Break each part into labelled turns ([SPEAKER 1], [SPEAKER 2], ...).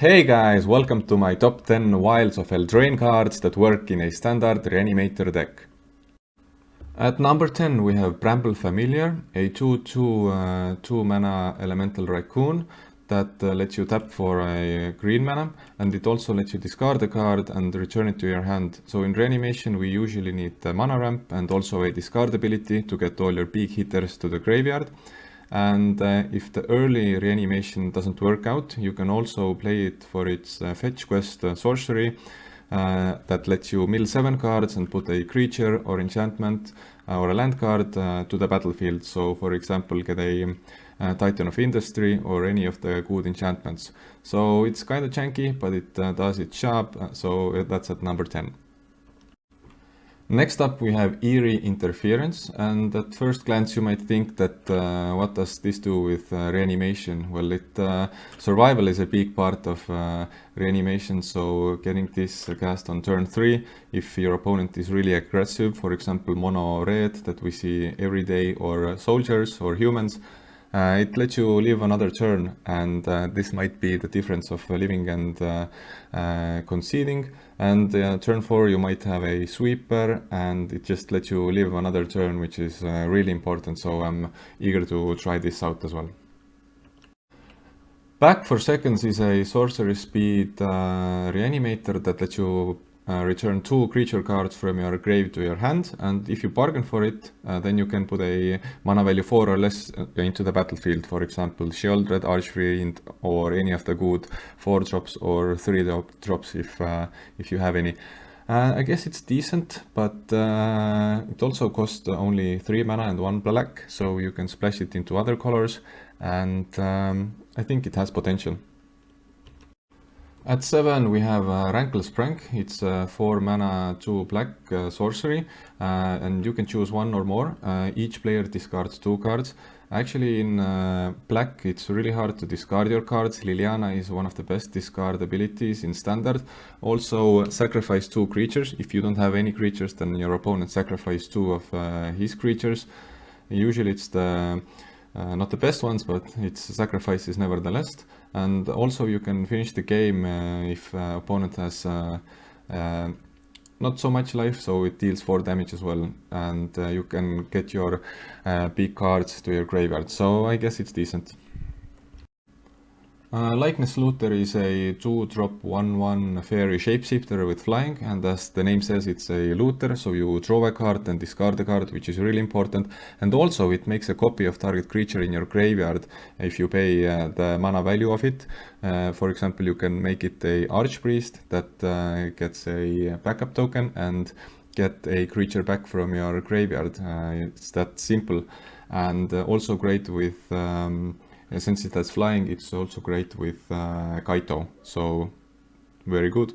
[SPEAKER 1] Hey guys, welcome to my top 10 Wilds of Eldraine cards that work in a standard Reanimator deck. At number 10 we have Bramble Familiar, a 2/2 mana elemental raccoon that lets you tap for a green mana, and it also lets you discard a card and return it to your hand. So in Reanimation we usually need a mana ramp and also a discard ability to get all your big hitters to the graveyard. And if the early Reanimation doesn't work out, you can also play it for its fetch quest sorcery that lets you mill 7 cards and put a creature or enchantment or a land card to the battlefield. So for example, get a Titan of Industry or any of the good enchantments. So it's kind of janky, but it does its job, so that's at number 10. Next up we have Eerie Interference, and at first glance you might think that what does this do with Reanimation? Well, survival is a big part of Reanimation, so getting this cast on turn 3, if your opponent is really aggressive, for example mono red that we see every day, or soldiers or humans, it lets you live another turn, and this might be the difference of living and conceding. And turn 4 you might have a sweeper, and it just lets you live another turn, which is really important, so I'm eager to try this out as well. Back for Seconds is a sorcery speed reanimator that lets you return 2 creature cards from your grave to your hand, and if you bargain for it, then you can put a mana value 4 or less into the battlefield, for example Sheoldred, Archfiend, or any of the good 4 drops or 3 drops if you have any. I guess it's decent, but it also costs only 3 mana and 1 black, so you can splash it into other colors, and I think it has potential. At 7 we have Rankless Prank. It's 4 mana 2 black sorcery, and you can choose 1 or more. Each player discards 2 cards. Actually in black it's really hard to discard your cards. Liliana is one of the best discard abilities in standard. Also sacrifice 2 creatures. If you don't have any creatures, then your opponent sacrifices 2 of his creatures. Usually it's not the best ones, but its sacrifices nevertheless. And also you can finish the game if opponent has not so much life, so it deals 4 damage as well, and you can get your big cards to your graveyard, so I guess it's decent. Likeness Looter is a 2-drop 1/1 fairy shapeshifter with flying, and as the name says, it's a looter, so you draw a card and discard a card, which is really important. And also it makes a copy of target creature in your graveyard if you pay the mana value of it. For example, you can make it a Archpriest that gets a backup token and get a creature back from your graveyard. It's that simple, and also great with since it has flying, it's also great with Kaito, so very good.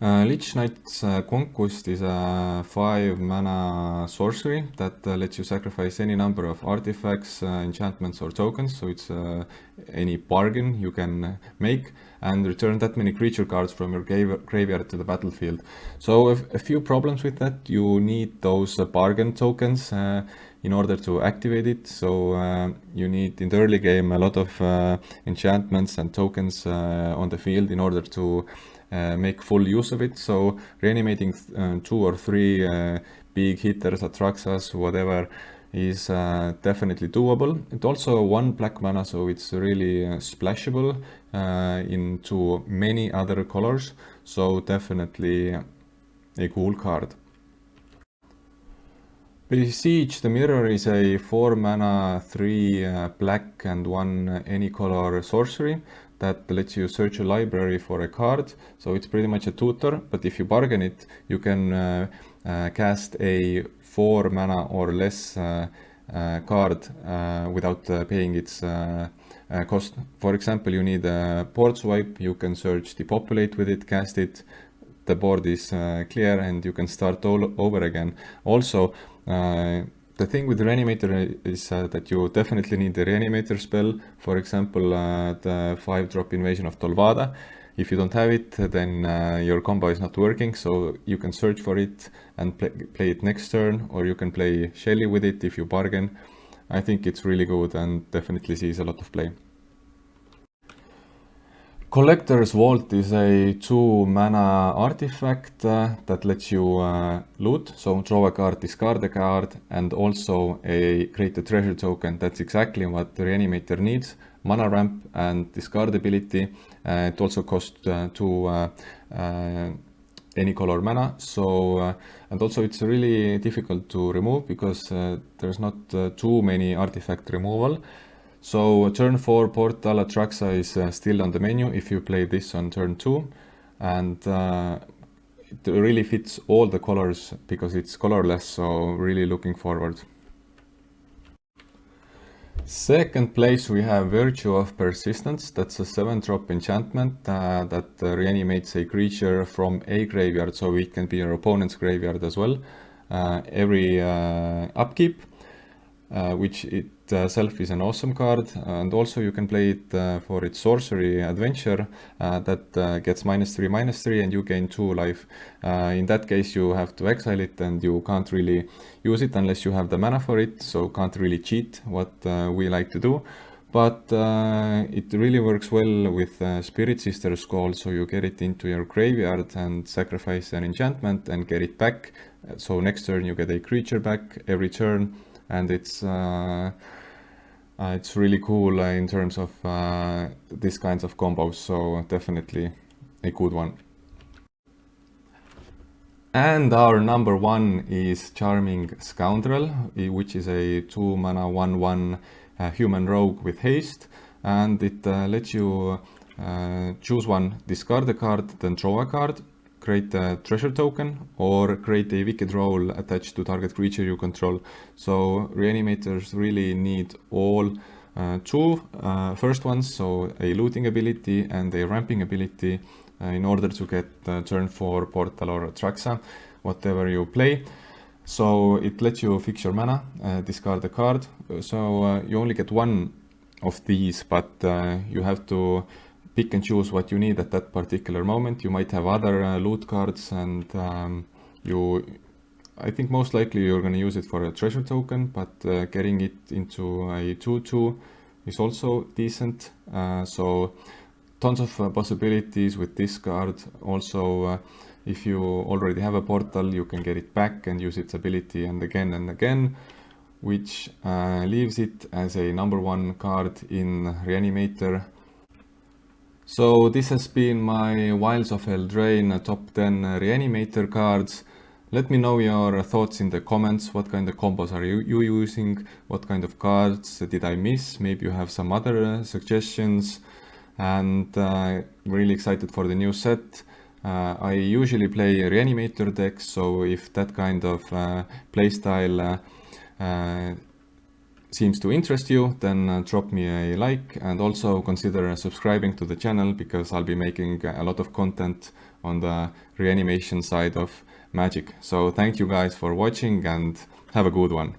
[SPEAKER 1] Lich Knight's Conquest is a 5 mana sorcery that lets you sacrifice any number of artifacts, enchantments or tokens, so it's any bargain you can make, and return that many creature cards from your graveyard to the battlefield. So a few problems with that: you need those bargain tokens in order to activate it, so you need in the early game a lot of enchantments and tokens on the field in order to make full use of it. So reanimating 2 or 3 big hitters, Atraxas, whatever, is definitely doable. It's also 1 black mana, so it's really splashable into many other colors, so definitely a cool card. Besiege the Mirror is a 4 mana 3 black and 1 any color sorcery that lets you search a library for a card, so it's pretty much a tutor, but if you bargain it, you can cast a 4 mana or less card without paying its cost. For example, you need a board swipe, you can search Depopulate with it, cast it, the board is clear, and you can start all over again. Also, the thing with the Reanimator is that you definitely need the Reanimator spell. For example, the 5-drop Invasion of Tolvada. If you don't have it, then your combo is not working, so you can search for it and play it next turn, or you can play Shelly with it if you bargain. I think it's really good and definitely sees a lot of play. Collector's Vault is a 2 mana artifact that lets you loot, so draw a card, discard a card, and also create a treasure token. That's exactly what the Reanimator needs. Mana ramp and discard ability. It also costs 2 any color mana, so and also it's really difficult to remove because there's not too many artifact removal. So turn 4 Portal Atraxa is still on the menu if you play this on turn 2, and it really fits all the colors because it's colorless, so really looking forward. Second place we have Virtue of Persistence. That's a 7-drop enchantment that reanimates a creature from a graveyard, so it can be your opponent's graveyard as well. Every upkeep, which itself is an awesome card, and also you can play it for its sorcery adventure that gets -3/-3 and you gain 2 life. In that case you have to exile it and you can't really use it unless you have the mana for it, so can't really cheat what we like to do. But it really works well with Spirit Sister's Call, so you get it into your graveyard and sacrifice an enchantment and get it back. So next turn you get a creature back every turn, and it's really cool in terms of these kinds of combos, so definitely a good one. And our number 1 is Charming Scoundrel, which is a 2 mana 1/1 human rogue with haste, and it lets you choose one, discard a card, then draw a card, create a treasure token, or create a wicked roll attached to target creature you control. So Reanimators really need all 2 first ones, so a looting ability and a ramping ability in order to get turn 4 Portal or Atraxa, whatever you play. So it lets you fix your mana, discard a card, so you only get 1 of these, but you have to pick and choose what you need at that particular moment. You might have other loot cards, and I think most likely you're going to use it for a treasure token, but getting it into a 2/2 is also decent. So tons of possibilities with this card. Also, if you already have a portal, you can get it back and use its ability and again, which leaves it as a number 1 card in Reanimator. So this has been my Wilds of Eldraine top 10 Reanimator cards. Let me know your thoughts in the comments. What kind of combos are you using? What kind of cards did I miss? Maybe you have some other suggestions. And really excited for the new set. I usually play Reanimator decks, so if that kind of playstyle seems to interest you, then drop me a like, and also consider subscribing to the channel because I'll be making a lot of content on the reanimation side of Magic. So thank you guys for watching and have a good one.